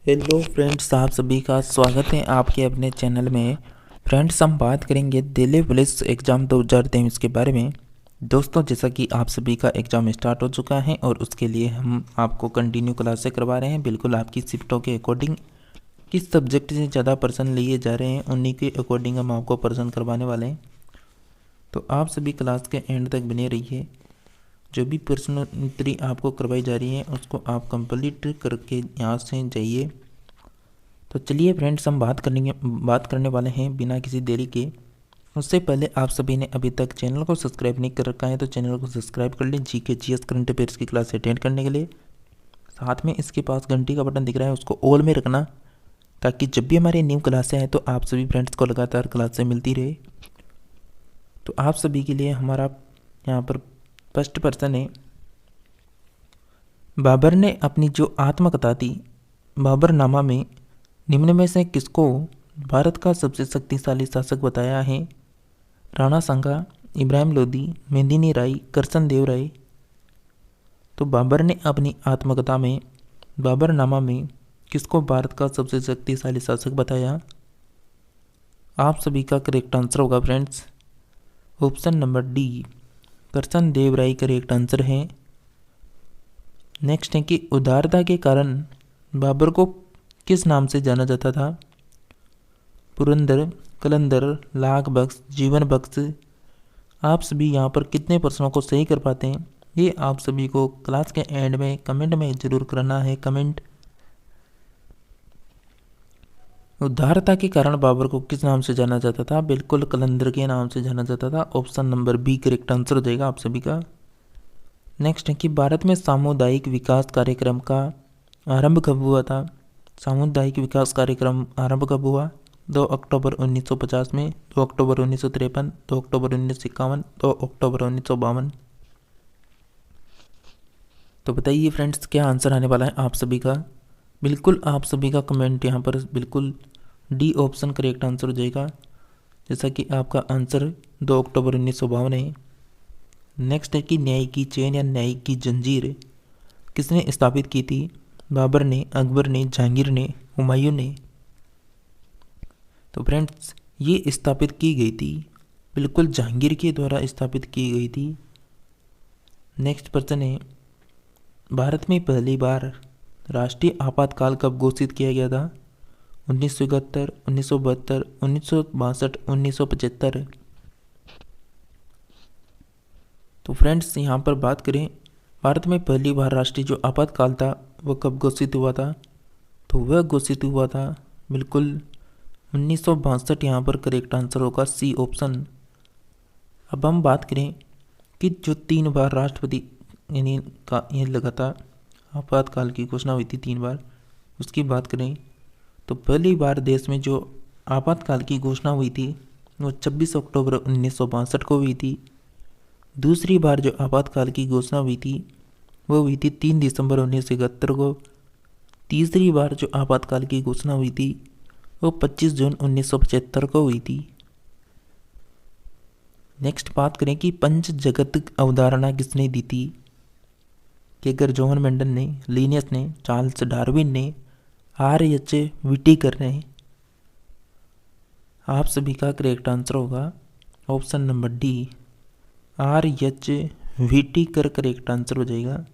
Hello friends, आप सभी का स्वागत है आपके अपने चैनल में। फ्रेंड्स, हम बात करेंगे दिल्ली पुलिस एग्ज़ाम 2023 के बारे में। दोस्तों, जैसा कि आप सभी का एग्ज़ाम स्टार्ट हो चुका है और उसके लिए हम आपको कंटिन्यू क्लासें करवा रहे हैं। बिल्कुल आपकी शिफ्टों के अकॉर्डिंग किस सब्जेक्ट से ज़्यादा पर्सन लिए जा रहे हैं उन्हीं के अकॉर्डिंग हम आपको पर्सन करवाने वाले हैं। तो आप सभी क्लास के एंड तक बने रहिए। जो भी प्रश्नोत्तरी आपको करवाई जा रही है उसको आप कंप्लीट करके यहाँ से जाइए। तो चलिए फ्रेंड्स, हम बात करने वाले हैं बिना किसी देरी के। उससे पहले आप सभी ने अभी तक चैनल को सब्सक्राइब नहीं कर रखा है तो चैनल को सब्सक्राइब कर लें जीके जीएस करंट अफेयर्स की क्लास अटेंड करने के लिए। साथ में इसके पास घंटी का बटन दिख रहा है, उसको ऑल में रखना, ताकि जब भी हमारी न्यू क्लासें आए तो आप सभी फ्रेंड्स को लगातार क्लासें मिलती रहे। तो आप सभी के लिए हमारा यहाँ पर फर्स्ट पर्सन है। बाबर ने अपनी जो आत्मकथा थी बाबरनामा में निम्न में से किसको भारत का सबसे शक्तिशाली शासक बताया है? राणा सांगा, इब्राहिम लोदी, मेदिनी राय, करसन देव राय। तो बाबर ने अपनी आत्मकथा में बाबरनामा में किसको भारत का सबसे शक्तिशाली शासक बताया? आप सभी का करेक्ट आंसर होगा फ्रेंड्स ऑप्शन नंबर डी, करसन देव राय करेक्ट आंसर है। नेक्स्ट है कि उदारता के कारण बाबर को किस नाम से जाना जाता था? पुरंदर, कलंदर, लाख बख्श, जीवन बख्श। आप सभी यहाँ पर कितने प्रश्नों को सही कर पाते हैं ये आप सभी को क्लास के एंड में कमेंट में जरूर करना है कमेंट। उदारता के कारण बाबर को किस नाम से जाना जाता था? बिल्कुल कलंदर के नाम से जाना जाता था। Option number B correct answer हो जाएगा आप सभी का। नेक्स्ट है कि भारत में सामुदायिक विकास कार्यक्रम का आरंभ कब हुआ था? सामुदायिक विकास कार्यक्रम आरंभ कब हुआ? 2 अक्टूबर 1950 में, 2 अक्टूबर 1953, 2 अक्टूबर 1951, 2 अक्टूबर 1952। तो बताइए फ्रेंड्स, क्या आंसर आने वाला है आप सभी का? बिल्कुल आप सभी का कमेंट यहाँ पर बिल्कुल डी ऑप्शन करेक्ट आंसर हो जाएगा, जैसा कि आपका आंसर 2 अक्टूबर 1952 है। नेक्स्ट है कि न्याय की चेन या न्याय की जंजीर किसने स्थापित की थी? बाबर ने, अकबर ने, जहांगीर ने, हुमायूं ने। तो फ्रेंड्स, ये स्थापित की गई थी बिल्कुल जहांगीर के द्वारा स्थापित की गई थी। नेक्स्ट प्रश्न है, भारत में पहली बार राष्ट्रीय आपातकाल कब घोषित किया गया था? 1971, 1972, 1962, 1975। तो फ्रेंड्स, यहाँ पर बात करें भारत में पहली बार राष्ट्रीय जो आपातकाल था वह कब घोषित हुआ था? तो वह घोषित हुआ था बिल्कुल 1962। यहाँ पर करेक्ट आंसर होगा सी ऑप्शन। अब हम बात करें कि जो 3 बार राष्ट्रपति यानी का ये लगा था आपातकाल की घोषणा हुई थी 3 बार, उसकी बात करें तो पहली बार देश में जो आपातकाल की घोषणा हुई थी वो 26 अक्टूबर 1962 को हुई थी। दूसरी बार जो आपातकाल की घोषणा हुई थी वो हुई थी 3 दिसंबर 1971 को। तीसरी बार जो आपातकाल की घोषणा हुई थी वो 25 जून 1975 को हुई थी। नेक्स्ट बात करें कि पंच जगत अवधारणा किसने दी थी? केगर जॉन मेंडल ने, लीनियस ने, चार्ल्स डार्विन ने, आर.एच. व्हिटेकर ने। आप सभी का करेक्ट आंसर होगा option number D, R H. Whittaker correct answer हो जाएगा।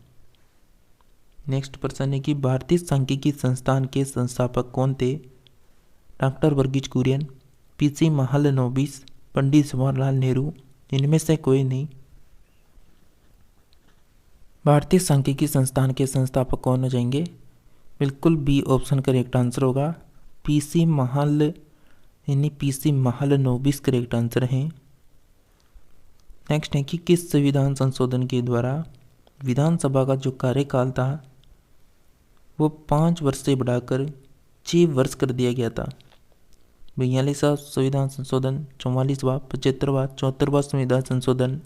नेक्स्ट प्रश्न है कि भारतीय सांख्यिकी संस्थान के संस्थापक कौन थे? Doctor Verghese Kurien, P C. महालनोबिस, पंडित जवाहरलाल नेहरू। इनमें से कोई नहीं। भारतीय सांख्यिकी संस्थान के संस्थापक कौन हो जाएंगे? बिल्कुल बी ऑप्शन करेक्ट आंसर होगा, पी.सी. महालनोबिस करेक्ट आंसर है। नेक्स्ट है कि किस संविधान संशोधन के द्वारा विधानसभा का जो कार्यकाल था वो 5 वर्ष से बढ़ाकर 6 वर्ष कर दिया गया था? 42वां संविधान संशोधन, 44वां, 75वां, 74वां संविधान संशोधन।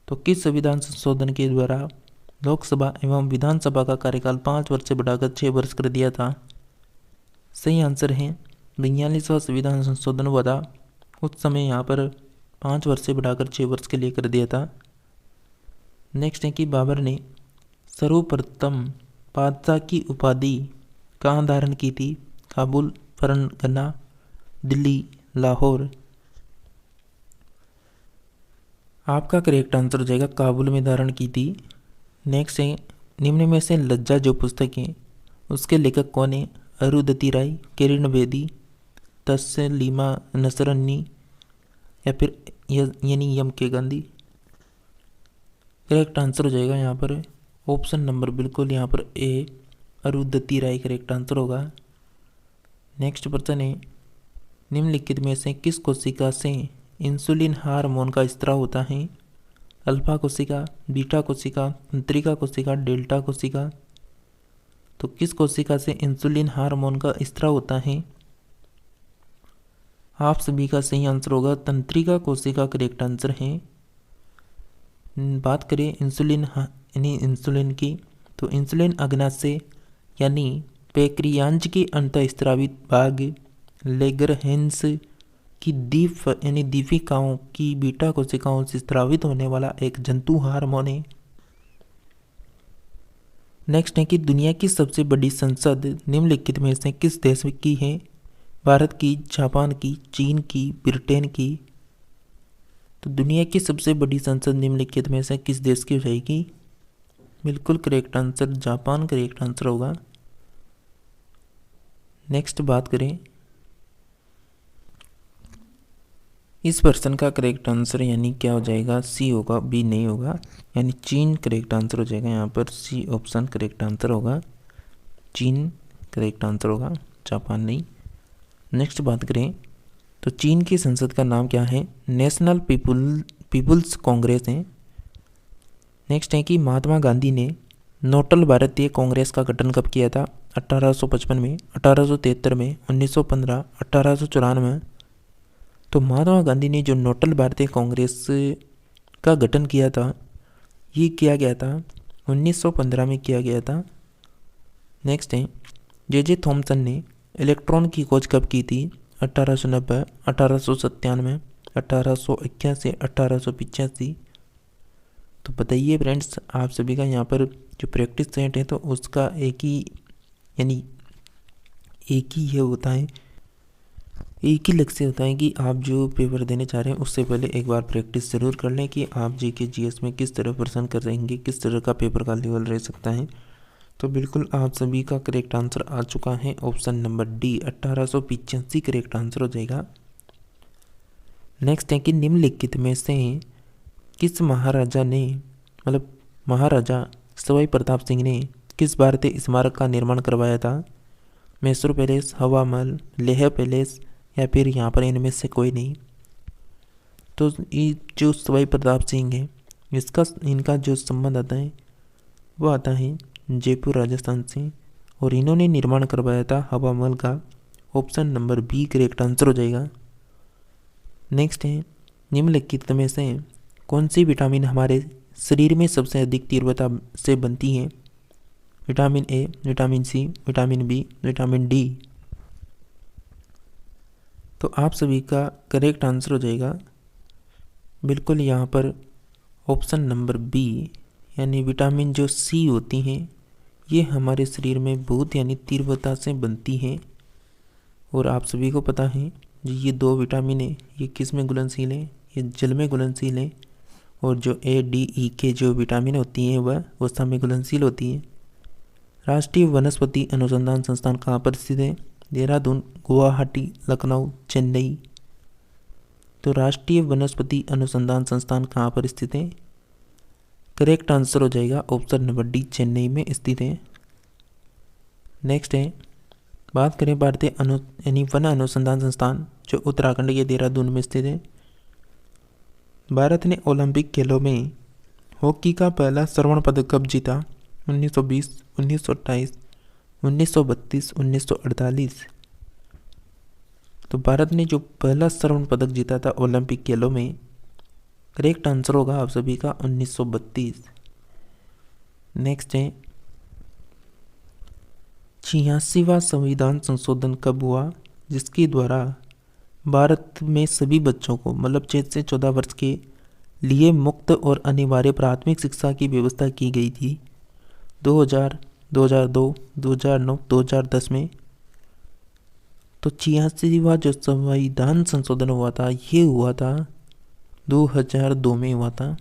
तो किस संविधान संशोधन के द्वारा लोकसभा एवं विधानसभा का कार्यकाल 5 वर्ष से बढ़ाकर 6 वर्ष कर दिया था? सही आंसर है 42वां संविधान संशोधन हुआ था। उस समय यहाँ पर 5 वर्ष से बढ़ाकर 6 वर्ष के लिए कर दिया था। नेक्स्ट है कि बाबर ने सर्वप्रथम बादशाह की उपाधि कहाँ धारण की थी? काबुल, फरगना, दिल्ली, लाहौर। आपका करेक्ट आंसर हो जाएगा काबुल में धारण की थी। नेक्स्ट है, निम्न में से लज्जा जो पुस्तक है उसके लेखक कौन है? अरुंधति राय, किरण बेदी, तस्लीमा नसरनी या फिर यानी एम के गांधी। करेक्ट आंसर हो जाएगा यहाँ पर ऑप्शन नंबर बिल्कुल यहाँ पर ए, अरुंधति राय करेक्ट आंसर होगा। नेक्स्ट प्रश्न है, निम्नलिखित में से किस कोशिका से इंसुलिन हार्मोन का स्राव होता है? अल्फा कोशिका, बीटा कोशिका, तंत्रिका कोशिका, डेल्टा कोशिका। तो किस कोशिका से इंसुलिन हार्मोन का स्राव होता है? आप सभी का सही आंसर होगा तंत्रिका कोशिका करेक्ट आंसर है। बात करें इंसुलिन यानी इंसुलिन की, तो इंसुलिन अग्नाशय यानी पैक्रियाज के अंतःस्रावित भाग लेगरहेंस की यानी दीपिकाओं की बीटा कोशिकाओं से स्रावित होने वाला एक जंतु हार्मोन है। नेक्स्ट है कि दुनिया की सबसे बड़ी संसद निम्नलिखित में से किस देश की है? भारत की, जापान की, चीन की, ब्रिटेन की। तो दुनिया की सबसे बड़ी संसद निम्नलिखित में से किस देश की हो जाएगी? बिल्कुल correct answer Japan correct answer होगा। नेक्स्ट बात करें, इस प्रश्न का करेक्ट आंसर यानी क्या हो जाएगा? सी होगा, बी नहीं होगा, यानी चीन करेक्ट आंसर हो जाएगा। यहाँ पर सी ऑप्शन करेक्ट आंसर होगा, चीन करेक्ट आंसर होगा, जापान नहीं। नेक्स्ट बात करें तो चीन की संसद का नाम क्या है? नेशनल पीपुल्स कांग्रेस है। नेक्स्ट है कि महात्मा गांधी ने नोटल भारतीय कांग्रेस का गठन कब किया था? 1855 में, 1873 में, 1915, 1894। तो महात्मा गांधी ने जो नोटल भारतीय कांग्रेस का गठन किया था ये किया गया था 1915 में किया गया था। नेक्स्ट है, जे थॉमसन ने इलेक्ट्रॉन की खोज कब की थी? 1890, 1897, 1881, 1885। तो बताइए फ्रेंड्स, आप सभी का यहाँ पर जो प्रैक्टिस सेट है तो उसका एक ही ये होता है, एक ही लक्ष्य होता है कि आप जो पेपर देने चाह रहे हैं उससे पहले एक बार प्रैक्टिस ज़रूर कर लें कि आप जीके जीएस में किस तरह प्रश्न कर रहेंगे, किस तरह का पेपर का लेवल रह सकता है। तो बिल्कुल आप सभी का करेक्ट आंसर आ चुका है, option number D 1885 correct answer हो जाएगा। नेक्स्ट है कि निम्नलिखित में से किस महाराजा ने महाराजा सवाई प्रताप सिंह ने किस भारतीय स्मारक का निर्माण करवाया था? मैसूर पैलेस, हवा महल, लेह पैलेस या फिर यहाँ पर इनमें से कोई नहीं। तो ये जो सवाई प्रताप सिंह है इनका जो संबंध आता है वो आता है जयपुर राजस्थान से, और इन्होंने निर्माण करवाया था हवा महल का, option number B correct answer हो जाएगा। नेक्स्ट है, निम्नलिखित में से कौन सी विटामिन हमारे शरीर में सबसे अधिक तीव्रता से बनती है? Vitamin A, vitamin C, vitamin B, vitamin D. तो आप सभी का करेक्ट आंसर हो जाएगा बिल्कुल यहाँ पर ऑप्शन नंबर बी, यानी विटामिन जो सी होती हैं ये हमारे शरीर में बहुत यानी तीव्रता से बनती हैं। और आप सभी को पता है जो ये दो विटामिन है ये किस में घुलनशील है? ये जल में घुलनशील है। और जो ए, डी, ई के जो विटामिन होती हैं वह वसा में घुलनशील होती है। राष्ट्रीय वनस्पति अनुसंधान संस्थान कहाँ पर स्थित है? देहरादून, गुवाहाटी, लखनऊ, चेन्नई। तो राष्ट्रीय वनस्पति अनुसंधान संस्थान कहाँ पर स्थित है? करेक्ट आंसर हो जाएगा ऑप्शन नंबर डी, चेन्नई में स्थित है। नेक्स्ट है, बात करें भारतीय यानी वन अनुसंधान संस्थान जो उत्तराखंड के देहरादून में स्थित है। भारत ने ओलंपिक खेलों में हॉकी का पहला स्वर्ण पदक कब जीता? 1920, 1928, 1932, 1948। तो भारत ने जो पहला स्वर्ण पदक जीता था ओलंपिक खेलों में, करेक्ट आंसर होगा आप सभी का 1932। नेक्स्ट है, 86वां संविधान संशोधन कब हुआ जिसके द्वारा भारत में सभी बच्चों को 6 से 14 वर्ष के लिए मुक्त और अनिवार्य प्राथमिक शिक्षा की व्यवस्था की गई थी? 2000, 2002, 2009, 2010 में। तो 86वां जो संविधान संशोधन हुआ था ये हुआ था 2002 में हुआ था।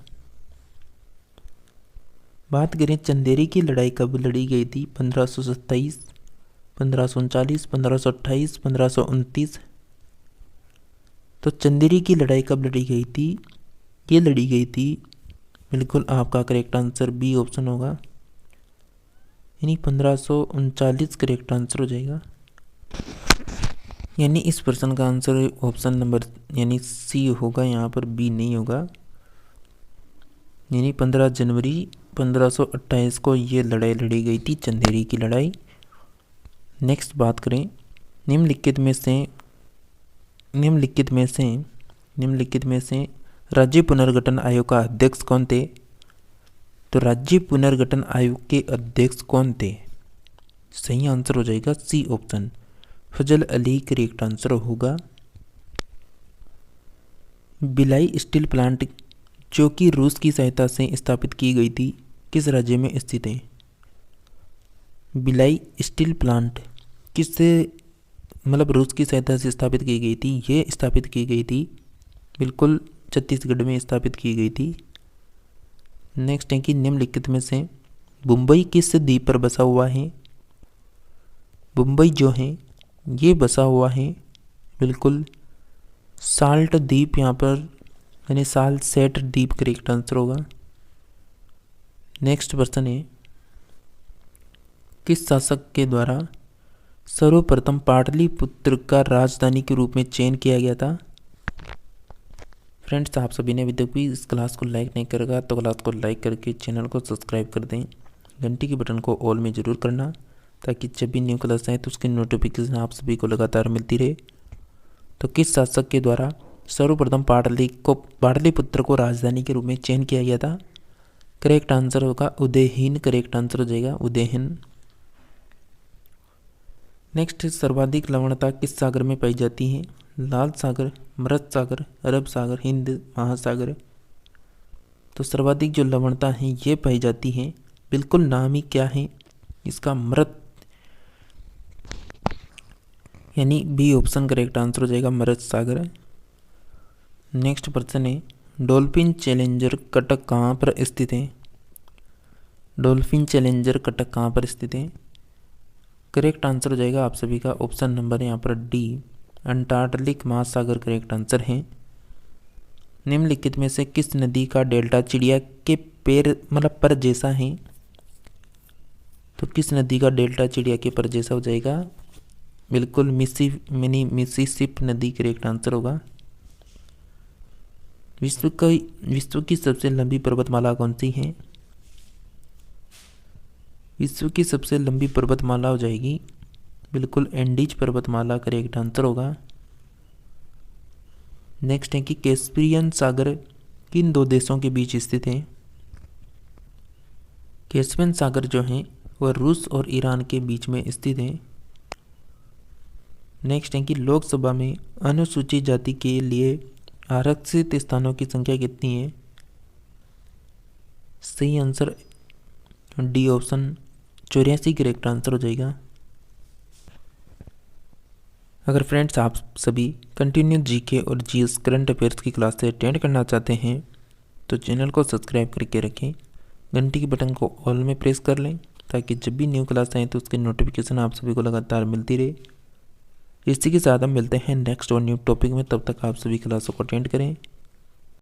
बात करें चंदेरी की लड़ाई कब लड़ी गई थी, 1527, 1539, 1528, 1529। तो चंदेरी की लड़ाई कब लड़ी गई थी, ये लड़ी गई थी, बिल्कुल आपका करेक्ट आंसर बी ऑप्शन होगा, यानी 1539 करेक्ट आंसर हो जाएगा। यानी इस प्रश्न का आंसर ऑप्शन नंबर यानी सी होगा, यहाँ पर बी नहीं होगा। यानी 15 जनवरी 1528 को ये लड़ाई लड़ी गई थी, चंदेरी की लड़ाई। नेक्स्ट बात करें निम्नलिखित में से राज्य पुनर्गठन आयोग का अध्यक्ष कौन थे। तो राज्य पुनर्गठन आयोग के अध्यक्ष कौन थे, सही आंसर हो जाएगा सी ऑप्शन, फजल अली करेक्ट आंसर होगा। भिलाई स्टील प्लांट जो कि रूस की सहायता से स्थापित की गई थी किस राज्य में स्थित है। भिलाई स्टील प्लांट किससे मतलब रूस की सहायता से स्थापित की गई थी, ये स्थापित की गई थी बिल्कुल छत्तीसगढ़ में स्थापित की गई थी। नेक्स्ट है कि निम्नलिखित में से मुंबई किस द्वीप पर बसा हुआ है। मुंबई जो है ये बसा हुआ है बिल्कुल साल्ट द्वीप, यहाँ पर यानी साल्ट सेट द्वीप करेक्ट आंसर होगा। नेक्स्ट प्रश्न है किस शासक के द्वारा सर्वप्रथम पाटलिपुत्र का राजधानी के रूप में चयन किया गया था। फ्रेंड्स आप सभी ने अभी तक भी इस क्लास को लाइक नहीं करेगा तो क्लास को लाइक करके चैनल को सब्सक्राइब कर दें, घंटी के बटन को ऑल में ज़रूर करना ताकि जब भी न्यू क्लास आए तो उसकी नोटिफिकेशन आप सभी को लगातार मिलती रहे। तो किस शासक के द्वारा सर्वप्रथम पाटलिपुत्र को राजधानी के रूप में चयन किया गया था, करेक्ट आंसर होगा उदयहीन करेक्ट आंसर हो जाएगा उदयहीन। नेक्स्ट सर्वाधिक लवणता किस सागर में पाई जाती है, लाल सागर, मृत सागर, अरब सागर, हिंद महासागर। तो सर्वाधिक जो लवणता है ये पाई जाती है, बिल्कुल नाम ही क्या है इसका, मृत, यानी बी ऑप्शन करेक्ट आंसर हो जाएगा मृत सागर। नेक्स्ट प्रश्न है डॉल्फिन चैलेंजर कटक कहाँ पर स्थित है। डॉल्फिन चैलेंजर कटक कहाँ पर स्थित है, करेक्ट आंसर हो जाएगा आप सभी का ऑप्शन नंबर यहाँ पर डी, अंटार्कटिक महासागर करेक्ट आंसर है। निम्नलिखित में से किस नदी का डेल्टा चिड़िया के पैर मतलब पर जैसा है। तो किस नदी का डेल्टा चिड़िया के पर जैसा हो जाएगा, बिल्कुल मिसिसिपी नदी करेक्ट आंसर होगा। विश्व की सबसे लंबी पर्वतमाला कौन सी है। विश्व की सबसे लंबी पर्वतमाला हो जाएगी बिल्कुल एंडीज पर्वतमाला करेक्ट आंसर होगा। नेक्स्ट है कि कैस्पियन सागर किन दो देशों के बीच स्थित है। कैस्पियन सागर जो है वह रूस और ईरान के बीच में स्थित है। नेक्स्ट है कि लोकसभा में अनुसूचित जाति के लिए आरक्षित स्थानों की संख्या कितनी है। सही answer D option 84 correct answer हो जाएगा। अगर फ्रेंड्स आप सभी कंटिन्यू जीके और जीएस करंट अफेयर्स की क्लास से अटेंड करना चाहते हैं तो चैनल को सब्सक्राइब करके रखें, घंटी के बटन को ऑल में प्रेस कर लें ताकि जब भी न्यू क्लास आए तो उसकी नोटिफिकेशन आप सभी को लगातार मिलती रहे। इसी के साथ हम मिलते हैं नेक्स्ट और न्यू टॉपिक में, तब तक आप सभी क्लासों को अटेंड करें।